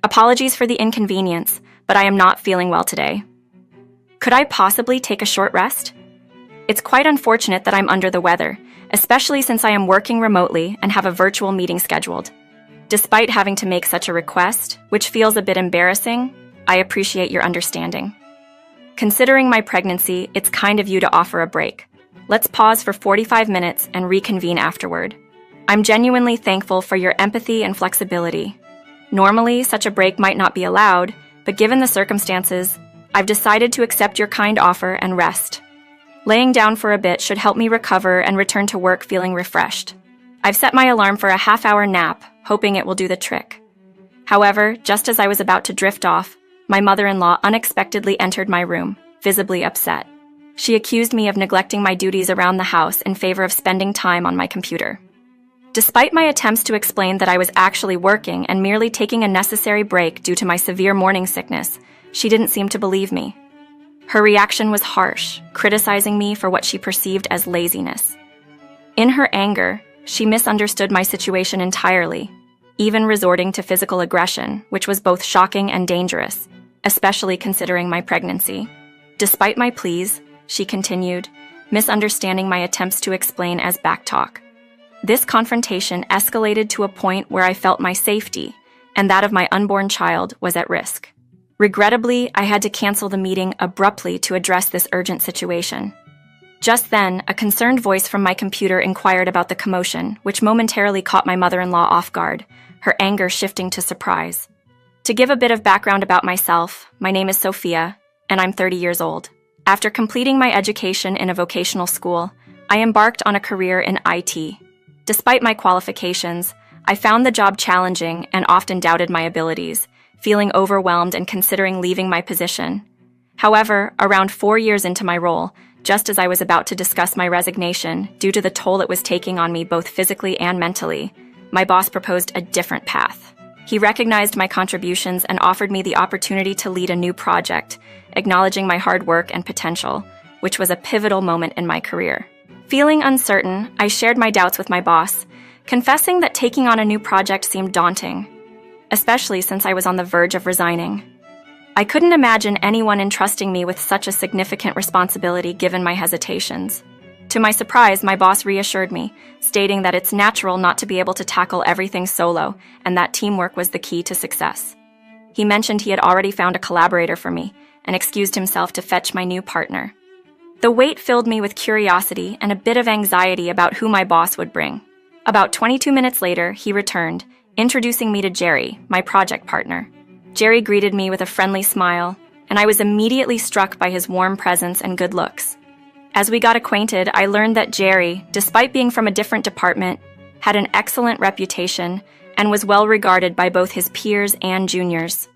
Apologies for the inconvenience, but I am not feeling well today. Could I possibly take a short rest? It's quite unfortunate that I'm under the weather, especially since I am working remotely and have a virtual meeting scheduled. Despite having to make such a request, which feels a bit embarrassing, I appreciate your understanding. Considering my pregnancy, it's kind of you to offer a break. Let's pause for 45 minutes and reconvene afterward. I'm genuinely thankful for your empathy and flexibility. Normally, such a break might not be allowed, but given the circumstances, I've decided to accept your kind offer and rest. Laying down for a bit should help me recover and return to work feeling refreshed. I've set my alarm for a half-hour nap, hoping it will do the trick. However, just as I was about to drift off, my mother-in-law unexpectedly entered my room, visibly upset. She accused me of neglecting my duties around the house in favor of spending time on my computer. Despite my attempts to explain that I was actually working and merely taking a necessary break due to my severe morning sickness, she didn't seem to believe me. Her reaction was harsh, criticizing me for what she perceived as laziness. In her anger, she misunderstood my situation entirely, even resorting to physical aggression, which was both shocking and dangerous, especially considering my pregnancy. Despite my pleas, she continued, misunderstanding my attempts to explain as backtalk. This confrontation escalated to a point where I felt my safety and that of my unborn child was at risk. Regrettably, I had to cancel the meeting abruptly to address this urgent situation. Just then, a concerned voice from my computer inquired about the commotion, which momentarily caught my mother-in-law off guard, her anger shifting to surprise. To give a bit of background about myself, my name is Sophia, and I'm 30 years old. After completing my education in a vocational school, I embarked on a career in IT. Despite my qualifications, I found the job challenging and often doubted my abilities, feeling overwhelmed and considering leaving my position. However, around 4 years into my role, just as I was about to discuss my resignation due to the toll it was taking on me both physically and mentally, my boss proposed a different path. He recognized my contributions and offered me the opportunity to lead a new project, acknowledging my hard work and potential, which was a pivotal moment in my career. Feeling uncertain, I shared my doubts with my boss, confessing that taking on a new project seemed daunting, especially since I was on the verge of resigning. I couldn't imagine anyone entrusting me with such a significant responsibility given my hesitations. To my surprise, my boss reassured me, stating that it's natural not to be able to tackle everything solo and that teamwork was the key to success. He mentioned he had already found a collaborator for me and excused himself to fetch my new partner. The wait filled me with curiosity and a bit of anxiety about who my boss would bring. About 22 minutes later, he returned, introducing me to Jerry, my project partner. Jerry greeted me with a friendly smile, and I was immediately struck by his warm presence and good looks. As we got acquainted, I learned that Jerry, despite being from a different department, had an excellent reputation and was well regarded by both his peers and juniors.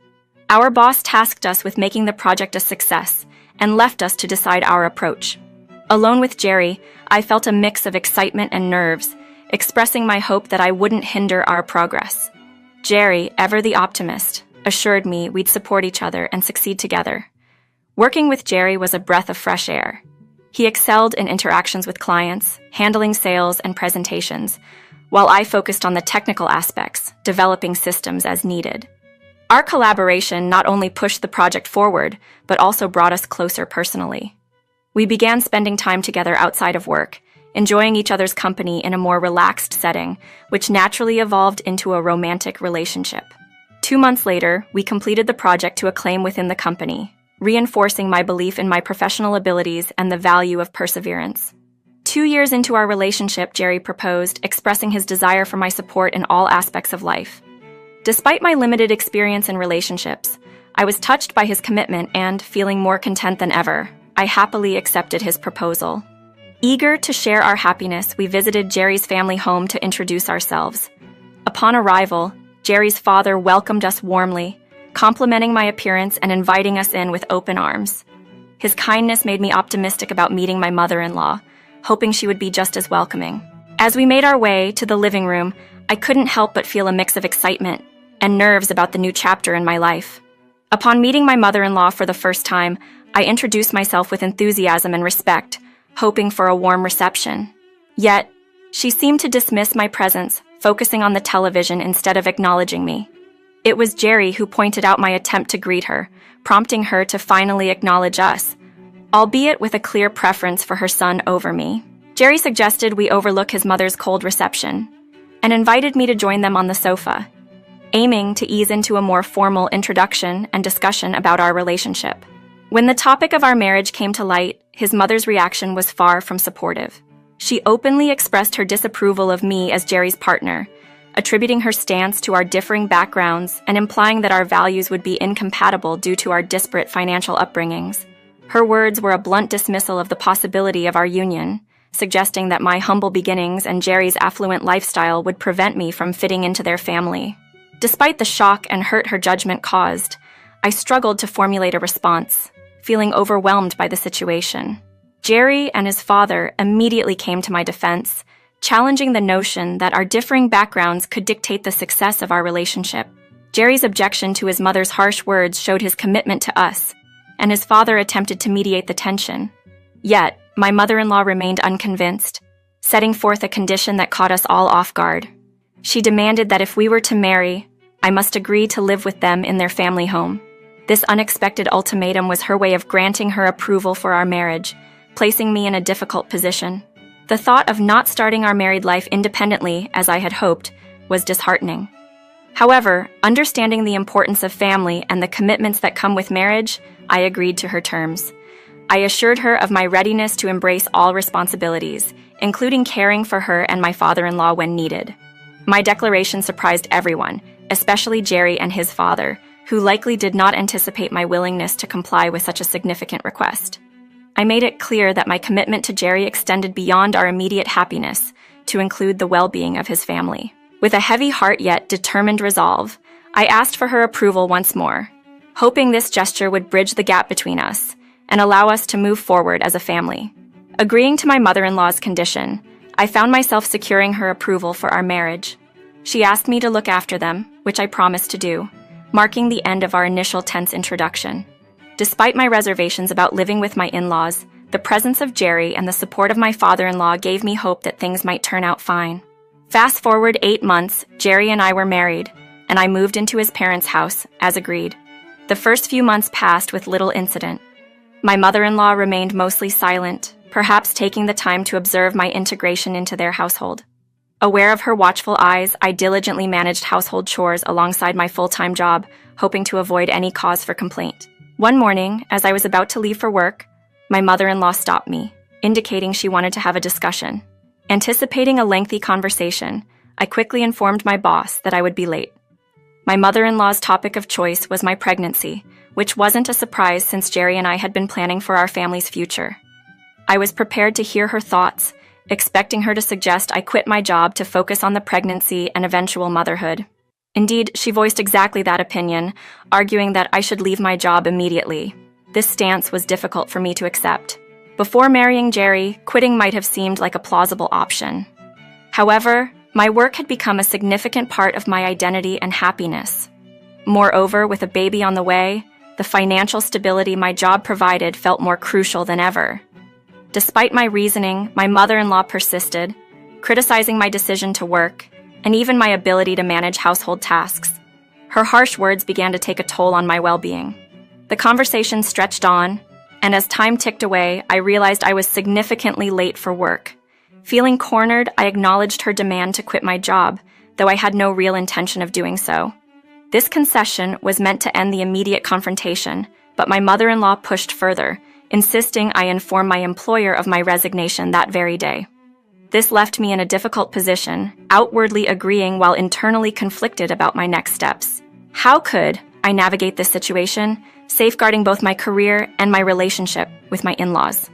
Our boss tasked us with making the project a success and left us to decide our approach. Alone with Jerry, I felt a mix of excitement and nerves, expressing my hope that I wouldn't hinder our progress. Jerry, ever the optimist, assured me we'd support each other and succeed together. Working with Jerry was a breath of fresh air. He excelled in interactions with clients, handling sales and presentations, while I focused on the technical aspects, developing systems as needed. Our collaboration not only pushed the project forward, but also brought us closer personally. We began spending time together outside of work, enjoying each other's company in a more relaxed setting, which naturally evolved into a romantic relationship. 2 months later, we completed the project to acclaim within the company, reinforcing my belief in my professional abilities and the value of perseverance. 2 years into our relationship, Jerry proposed, expressing his desire for my support in all aspects of life. Despite my limited experience in relationships, I was touched by his commitment and, feeling more content than ever, I happily accepted his proposal. Eager to share our happiness, we visited Jerry's family home to introduce ourselves. Upon arrival, Jerry's father welcomed us warmly, complimenting my appearance and inviting us in with open arms. His kindness made me optimistic about meeting my mother-in-law, hoping she would be just as welcoming. As we made our way to the living room, I couldn't help but feel a mix of excitement and nerves about the new chapter in my life. Upon meeting my mother-in-law for the first time, I introduced myself with enthusiasm and respect, hoping for a warm reception. Yet, she seemed to dismiss my presence, focusing on the television instead of acknowledging me. It was Jerry who pointed out my attempt to greet her, prompting her to finally acknowledge us, albeit with a clear preference for her son over me. Jerry suggested we overlook his mother's cold reception and invited me to join them on the sofa, aiming to ease into a more formal introduction and discussion about our relationship. When the topic of our marriage came to light, his mother's reaction was far from supportive. She openly expressed her disapproval of me as Jerry's partner, attributing her stance to our differing backgrounds and implying that our values would be incompatible due to our disparate financial upbringings. Her words were a blunt dismissal of the possibility of our union, suggesting that my humble beginnings and Jerry's affluent lifestyle would prevent me from fitting into their family. Despite the shock and hurt her judgment caused, I struggled to formulate a response, feeling overwhelmed by the situation. Jerry and his father immediately came to my defense, challenging the notion that our differing backgrounds could dictate the success of our relationship. Jerry's objection to his mother's harsh words showed his commitment to us, and his father attempted to mediate the tension. Yet, my mother-in-law remained unconvinced, setting forth a condition that caught us all off guard. She demanded that if we were to marry, I must agree to live with them in their family home. This unexpected ultimatum was her way of granting her approval for our marriage, placing me in a difficult position. The thought of not starting our married life independently, as I had hoped, was disheartening. However, understanding the importance of family and the commitments that come with marriage, I agreed to her terms. I assured her of my readiness to embrace all responsibilities, including caring for her and my father-in-law when needed. My declaration surprised everyone, especially Jerry and his father, who likely did not anticipate my willingness to comply with such a significant request. I made it clear that my commitment to Jerry extended beyond our immediate happiness to include the well-being of his family. With a heavy heart yet determined resolve, I asked for her approval once more, hoping this gesture would bridge the gap between us and allow us to move forward as a family. Agreeing to my mother-in-law's condition, I found myself securing her approval for our marriage. She asked me to look after them, which I promised to do, marking the end of our initial tense introduction. Despite my reservations about living with my in-laws, the presence of Jerry and the support of my father-in-law gave me hope that things might turn out fine. Fast forward 8 months, Jerry and I were married, and I moved into his parents' house, as agreed. The first few months passed with little incident. My mother-in-law remained mostly silent, perhaps taking the time to observe my integration into their household. Aware of her watchful eyes, I diligently managed household chores alongside my full-time job, hoping to avoid any cause for complaint. One morning, as I was about to leave for work, my mother-in-law stopped me, indicating she wanted to have a discussion. Anticipating a lengthy conversation, I quickly informed my boss that I would be late. My mother-in-law's topic of choice was my pregnancy, which wasn't a surprise since Jerry and I had been planning for our family's future. I was prepared to hear her thoughts, expecting her to suggest I quit my job to focus on the pregnancy and eventual motherhood. Indeed, she voiced exactly that opinion, arguing that I should leave my job immediately. This stance was difficult for me to accept. Before marrying Jerry, quitting might have seemed like a plausible option. However, my work had become a significant part of my identity and happiness. Moreover, with a baby on the way, the financial stability my job provided felt more crucial than ever. Despite my reasoning, my mother-in-law persisted, criticizing my decision to work, and even my ability to manage household tasks. Her harsh words began to take a toll on my well-being. The conversation stretched on, and as time ticked away, I realized I was significantly late for work. Feeling cornered, I acknowledged her demand to quit my job, though I had no real intention of doing so. This concession was meant to end the immediate confrontation, but my mother-in-law pushed further, insisting I inform my employer of my resignation that very day. This left me in a difficult position, outwardly agreeing while internally conflicted about my next steps. How could I navigate this situation, safeguarding both my career and my relationship with my in-laws?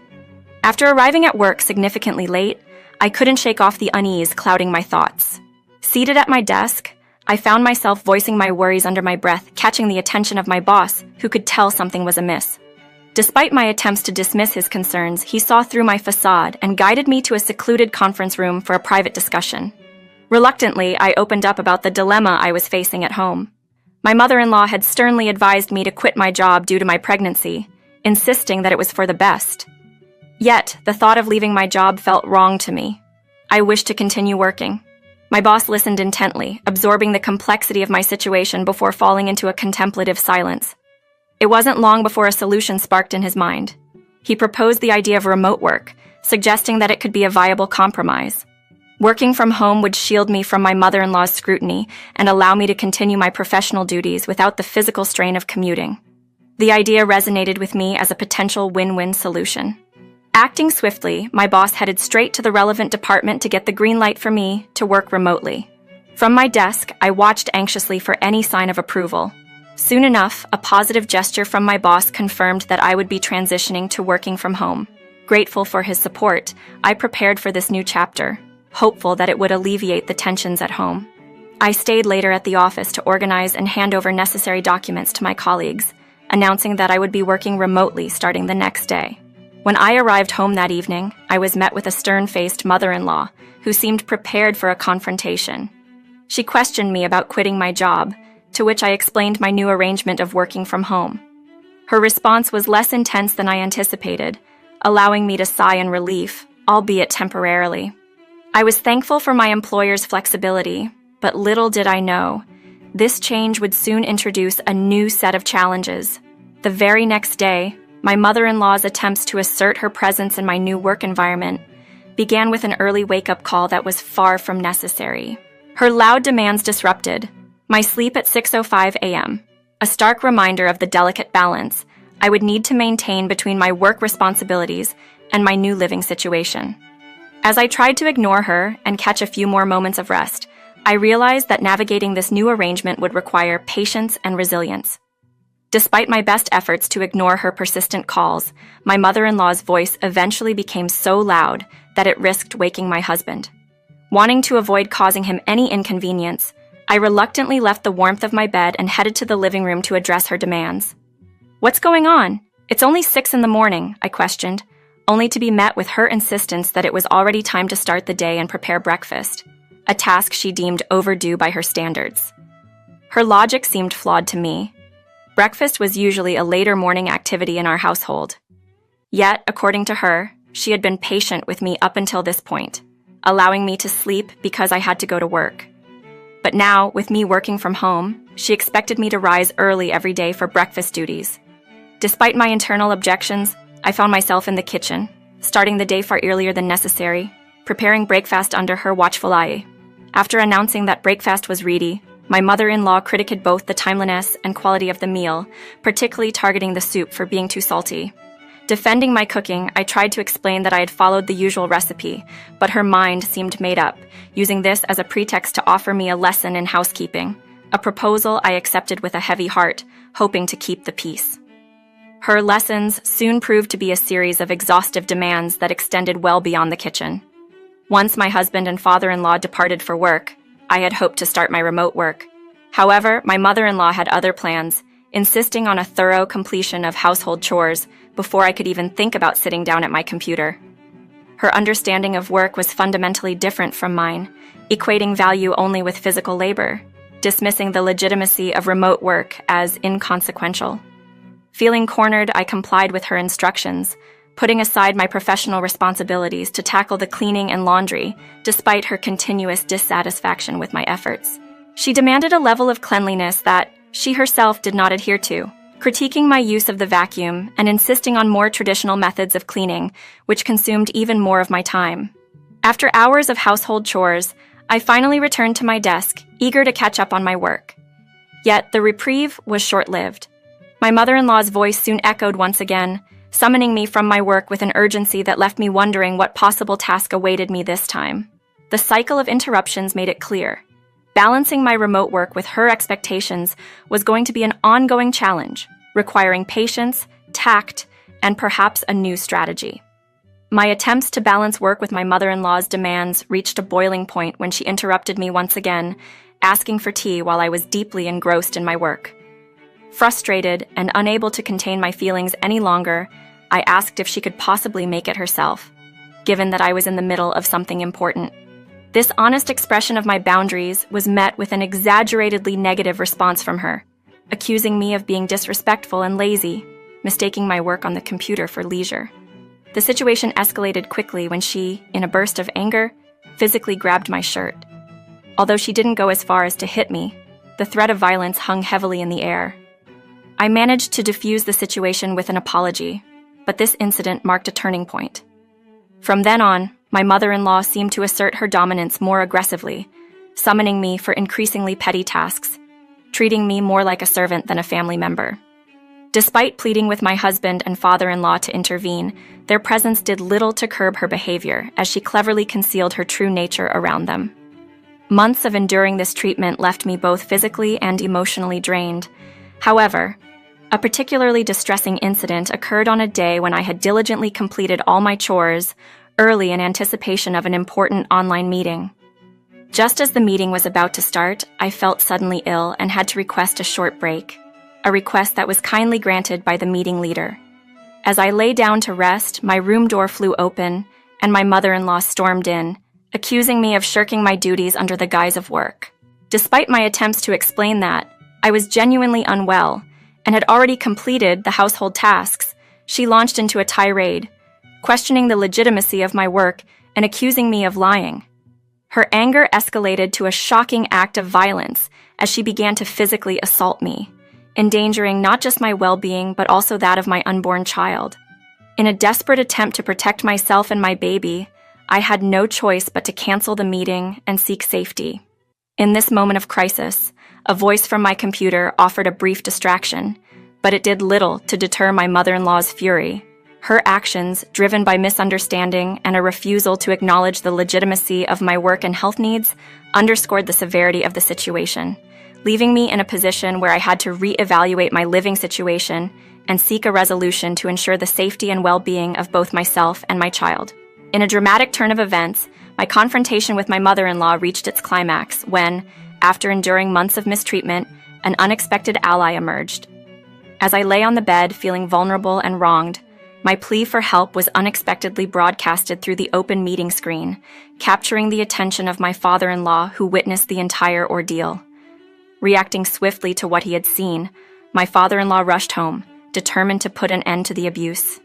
After arriving at work significantly late, I couldn't shake off the unease clouding my thoughts. Seated at my desk, I found myself voicing my worries under my breath, catching the attention of my boss, who could tell something was amiss. Despite my attempts to dismiss his concerns, he saw through my facade and guided me to a secluded conference room for a private discussion. Reluctantly, I opened up about the dilemma I was facing at home. My mother-in-law had sternly advised me to quit my job due to my pregnancy, insisting that it was for the best. Yet, the thought of leaving my job felt wrong to me. I wished to continue working. My boss listened intently, absorbing the complexity of my situation before falling into a contemplative silence. It wasn't long before a solution sparked in his mind. He proposed the idea of remote work, suggesting that it could be a viable compromise. Working from home would shield me from my mother-in-law's scrutiny and allow me to continue my professional duties without the physical strain of commuting. The idea resonated with me as a potential win-win solution. Acting swiftly, my boss headed straight to the relevant department to get the green light for me to work remotely. From my desk, I watched anxiously for any sign of approval. Soon enough, a positive gesture from my boss confirmed that I would be transitioning to working from home. Grateful for his support, I prepared for this new chapter, hopeful that it would alleviate the tensions at home. I stayed later at the office to organize and hand over necessary documents to my colleagues, announcing that I would be working remotely starting the next day. When I arrived home that evening, I was met with a stern-faced mother-in-law who seemed prepared for a confrontation. She questioned me about quitting my job, to which I explained my new arrangement of working from home. Her response was less intense than I anticipated, allowing me to sigh in relief, albeit temporarily. I was thankful for my employer's flexibility, but little did I know, this change would soon introduce a new set of challenges. The very next day, my mother-in-law's attempts to assert her presence in my new work environment began with an early wake-up call that was far from necessary. Her loud demands disrupted my sleep at 6:05 a.m., a stark reminder of the delicate balance I would need to maintain between my work responsibilities and my new living situation. As I tried to ignore her and catch a few more moments of rest, I realized that navigating this new arrangement would require patience and resilience. Despite my best efforts to ignore her persistent calls, my mother-in-law's voice eventually became so loud that it risked waking my husband. Wanting to avoid causing him any inconvenience, I reluctantly left the warmth of my bed and headed to the living room to address her demands. "What's going on? It's only 6 in the morning," I questioned, only to be met with her insistence that it was already time to start the day and prepare breakfast, a task she deemed overdue by her standards. Her logic seemed flawed to me. Breakfast was usually a later morning activity in our household. Yet, according to her, she had been patient with me up until this point, allowing me to sleep because I had to go to work. But now, with me working from home, she expected me to rise early every day for breakfast duties. Despite my internal objections, I found myself in the kitchen, starting the day far earlier than necessary, preparing breakfast under her watchful eye. After announcing that breakfast was ready, my mother-in-law critiqued both the timeliness and quality of the meal, particularly targeting the soup for being too salty. Defending my cooking, I tried to explain that I had followed the usual recipe, but her mind seemed made up, using this as a pretext to offer me a lesson in housekeeping, a proposal I accepted with a heavy heart, hoping to keep the peace. Her lessons soon proved to be a series of exhaustive demands that extended well beyond the kitchen. Once my husband and father-in-law departed for work, I had hoped to start my remote work. However, my mother-in-law had other plans, insisting on a thorough completion of household chores before I could even think about sitting down at my computer. Her understanding of work was fundamentally different from mine, equating value only with physical labor, dismissing the legitimacy of remote work as inconsequential. Feeling cornered, I complied with her instructions, putting aside my professional responsibilities to tackle the cleaning and laundry, despite her continuous dissatisfaction with my efforts. She demanded a level of cleanliness that she herself did not adhere to, critiquing my use of the vacuum and insisting on more traditional methods of cleaning, which consumed even more of my time. After hours of household chores, I finally returned to my desk, eager to catch up on my work. Yet the reprieve was short-lived. My mother-in-law's voice soon echoed once again, summoning me from my work with an urgency that left me wondering what possible task awaited me this time. The cycle of interruptions made it clear. Balancing my remote work with her expectations was going to be an ongoing challenge, requiring patience, tact, and perhaps a new strategy. My attempts to balance work with my mother-in-law's demands reached a boiling point when she interrupted me once again, asking for tea while I was deeply engrossed in my work. Frustrated and unable to contain my feelings any longer, I asked if she could possibly make it herself, given that I was in the middle of something important. This honest expression of my boundaries was met with an exaggeratedly negative response from her, accusing me of being disrespectful and lazy, mistaking my work on the computer for leisure. The situation escalated quickly when she, in a burst of anger, physically grabbed my shirt. Although she didn't go as far as to hit me, the threat of violence hung heavily in the air. I managed to defuse the situation with an apology, but this incident marked a turning point. From then on, my mother-in-law seemed to assert her dominance more aggressively, summoning me for increasingly petty tasks, treating me more like a servant than a family member. Despite pleading with my husband and father-in-law to intervene, their presence did little to curb her behavior as she cleverly concealed her true nature around them. Months of enduring this treatment left me both physically and emotionally drained. However, a particularly distressing incident occurred on a day when I had diligently completed all my chores early in anticipation of an important online meeting. Just as the meeting was about to start, I felt suddenly ill and had to request a short break, a request that was kindly granted by the meeting leader. As I lay down to rest, my room door flew open, and my mother-in-law stormed in, accusing me of shirking my duties under the guise of work. Despite my attempts to explain that I was genuinely unwell and had already completed the household tasks, she launched into a tirade, questioning the legitimacy of my work and accusing me of lying. Her anger escalated to a shocking act of violence as she began to physically assault me, endangering not just my well-being but also that of my unborn child. In a desperate attempt to protect myself and my baby, I had no choice but to cancel the meeting and seek safety. In this moment of crisis, a voice from my computer offered a brief distraction, but it did little to deter my mother-in-law's fury. Her actions, driven by misunderstanding and a refusal to acknowledge the legitimacy of my work and health needs, underscored the severity of the situation, leaving me in a position where I had to reevaluate my living situation and seek a resolution to ensure the safety and well-being of both myself and my child. In a dramatic turn of events, my confrontation with my mother-in-law reached its climax when, after enduring months of mistreatment, an unexpected ally emerged. As I lay on the bed feeling vulnerable and wronged, my plea for help was unexpectedly broadcasted through the open meeting screen, capturing the attention of my father-in-law who witnessed the entire ordeal. Reacting swiftly to what he had seen, my father-in-law rushed home, determined to put an end to the abuse.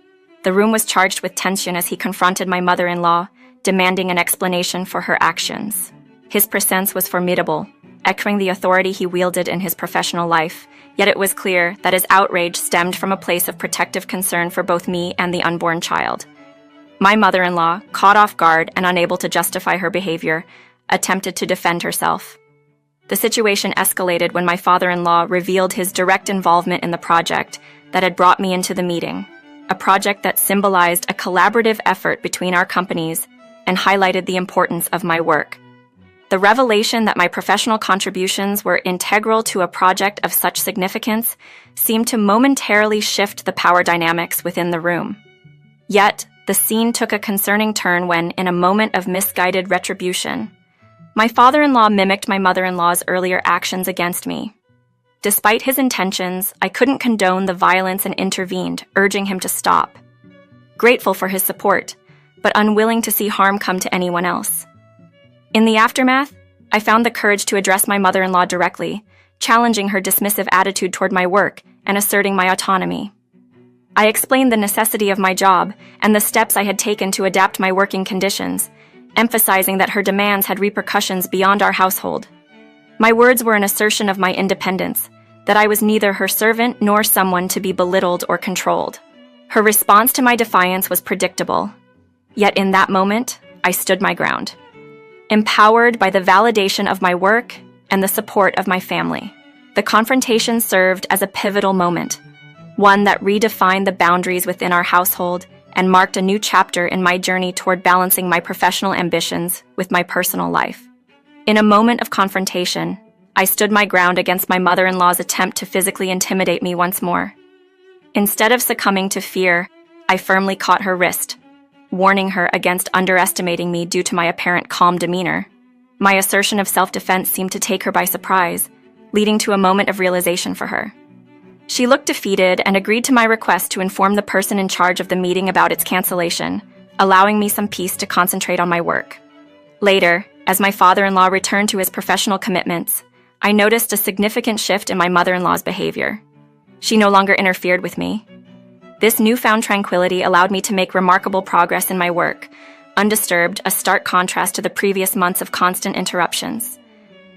The room was charged with tension as he confronted my mother-in-law, demanding an explanation for her actions. His presence was formidable, echoing the authority he wielded in his professional life, yet it was clear that his outrage stemmed from a place of protective concern for both me and the unborn child. My mother-in-law, caught off guard and unable to justify her behavior, attempted to defend herself. The situation escalated when my father-in-law revealed his direct involvement in the project that had brought me into the meeting, a project that symbolized a collaborative effort between our companies and highlighted the importance of my work. The revelation that my professional contributions were integral to a project of such significance seemed to momentarily shift the power dynamics within the room. Yet, the scene took a concerning turn when, in a moment of misguided retribution, my father-in-law mimicked my mother-in-law's earlier actions against me. Despite his intentions, I couldn't condone the violence and intervened, urging him to stop. Grateful for his support, but unwilling to see harm come to anyone else. In the aftermath, I found the courage to address my mother-in-law directly, challenging her dismissive attitude toward my work and asserting my autonomy. I explained the necessity of my job and the steps I had taken to adapt my working conditions, emphasizing that her demands had repercussions beyond our household. My words were an assertion of my independence, that I was neither her servant nor someone to be belittled or controlled. Her response to my defiance was predictable. Yet in that moment, I stood my ground, empowered by the validation of my work and the support of my family. The confrontation served as a pivotal moment, one that redefined the boundaries within our household and marked a new chapter in my journey toward balancing my professional ambitions with my personal life. In a moment of confrontation, I stood my ground against my mother-in-law's attempt to physically intimidate me once more. Instead of succumbing to fear, I firmly caught her wrist, warning her against underestimating me due to my apparent calm demeanor. My assertion of self-defense seemed to take her by surprise, leading to a moment of realization for her. She looked defeated and agreed to my request to inform the person in charge of the meeting about its cancellation, allowing me some peace to concentrate on my work. Later, as my father-in-law returned to his professional commitments, I noticed a significant shift in my mother-in-law's behavior. She no longer interfered with me. This newfound tranquility allowed me to make remarkable progress in my work, undisturbed, a stark contrast to the previous months of constant interruptions.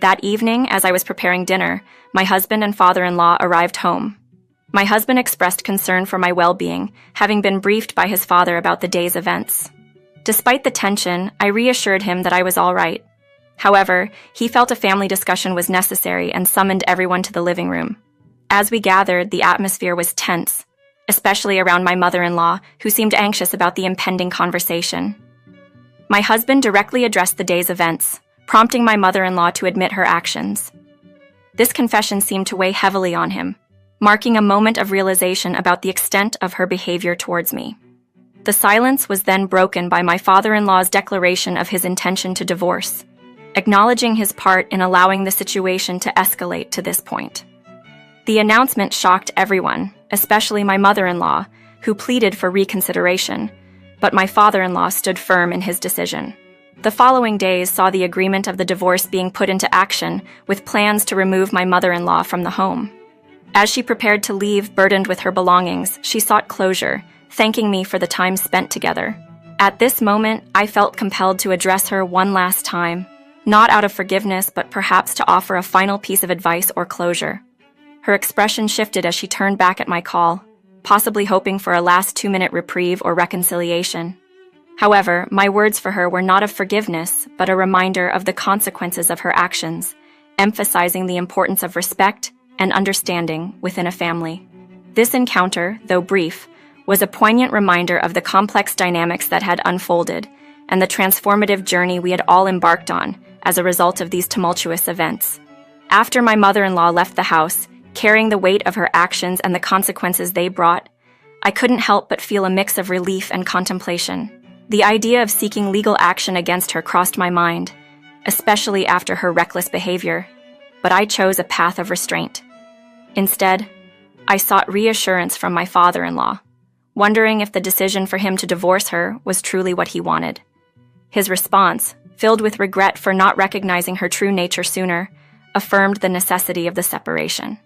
That evening, as I was preparing dinner, my husband and father-in-law arrived home. My husband expressed concern for my well-being, having been briefed by his father about the day's events. Despite the tension, I reassured him that I was all right. However, he felt a family discussion was necessary and summoned everyone to the living room. As we gathered, the atmosphere was tense, especially around my mother-in-law, who seemed anxious about the impending conversation. My husband directly addressed the day's events, prompting my mother-in-law to admit her actions. This confession seemed to weigh heavily on him, marking a moment of realization about the extent of her behavior towards me. The silence was then broken by my father-in-law's declaration of his intention to divorce, acknowledging his part in allowing the situation to escalate to this point. The announcement shocked everyone, especially my mother-in-law, who pleaded for reconsideration, but my father-in-law stood firm in his decision. The following days saw the agreement of the divorce being put into action, with plans to remove my mother-in-law from the home. As she prepared to leave, burdened with her belongings, she sought closure, thanking me for the time spent together. At this moment, I felt compelled to address her one last time, not out of forgiveness, but perhaps to offer a final piece of advice or closure. Her expression shifted as she turned back at my call, possibly hoping for a last 2-minute reprieve or reconciliation. However, my words for her were not of forgiveness, but a reminder of the consequences of her actions, emphasizing the importance of respect and understanding within a family. This encounter, though brief, was a poignant reminder of the complex dynamics that had unfolded and the transformative journey we had all embarked on as a result of these tumultuous events. After my mother-in-law left the house, carrying the weight of her actions and the consequences they brought, I couldn't help but feel a mix of relief and contemplation. The idea of seeking legal action against her crossed my mind, especially after her reckless behavior, but I chose a path of restraint. Instead, I sought reassurance from my father-in-law, wondering if the decision for him to divorce her was truly what he wanted. His response, filled with regret for not recognizing her true nature sooner, affirmed the necessity of the separation.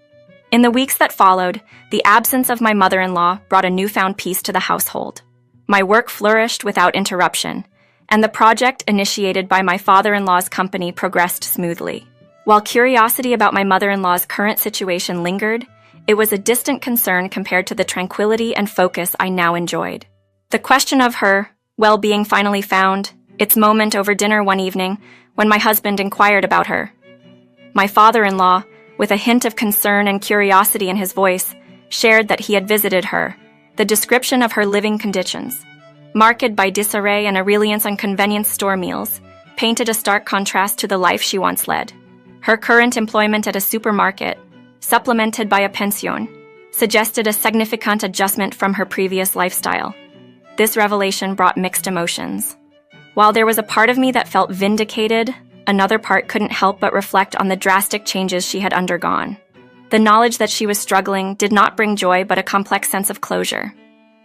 In the weeks that followed, the absence of my mother-in-law brought a newfound peace to the household. My work flourished without interruption, and the project initiated by my father-in-law's company progressed smoothly. While curiosity about my mother-in-law's current situation lingered, it was a distant concern compared to the tranquility and focus I now enjoyed. The question of her well-being finally found its moment over dinner one evening when my husband inquired about her. My father-in-law, with a hint of concern and curiosity in his voice, shared that he had visited her. The description of her living conditions, marked by disarray and a reliance on convenience store meals, painted a stark contrast to the life she once led. Her current employment at a supermarket, supplemented by a pension, suggested a significant adjustment from her previous lifestyle. This revelation brought mixed emotions. While there was a part of me that felt vindicated, another part couldn't help but reflect on the drastic changes she had undergone. The knowledge that she was struggling did not bring joy but a complex sense of closure.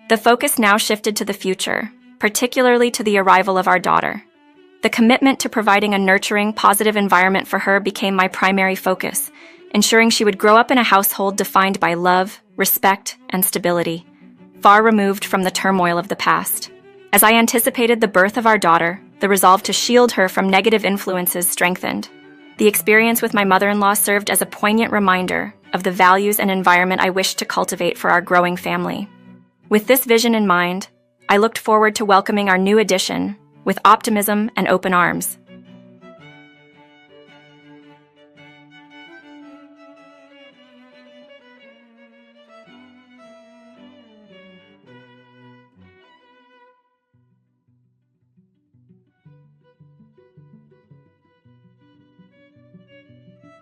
The focus now shifted to the future, particularly to the arrival of our daughter. The commitment to providing a nurturing, positive environment for her became my primary focus, ensuring she would grow up in a household defined by love, respect, and stability, far removed from the turmoil of the past. As I anticipated the birth of our daughter, the resolve to shield her from negative influences strengthened. The experience with my mother-in-law served as a poignant reminder of the values and environment I wished to cultivate for our growing family. With this vision in mind, I looked forward to welcoming our new addition with optimism and open arms.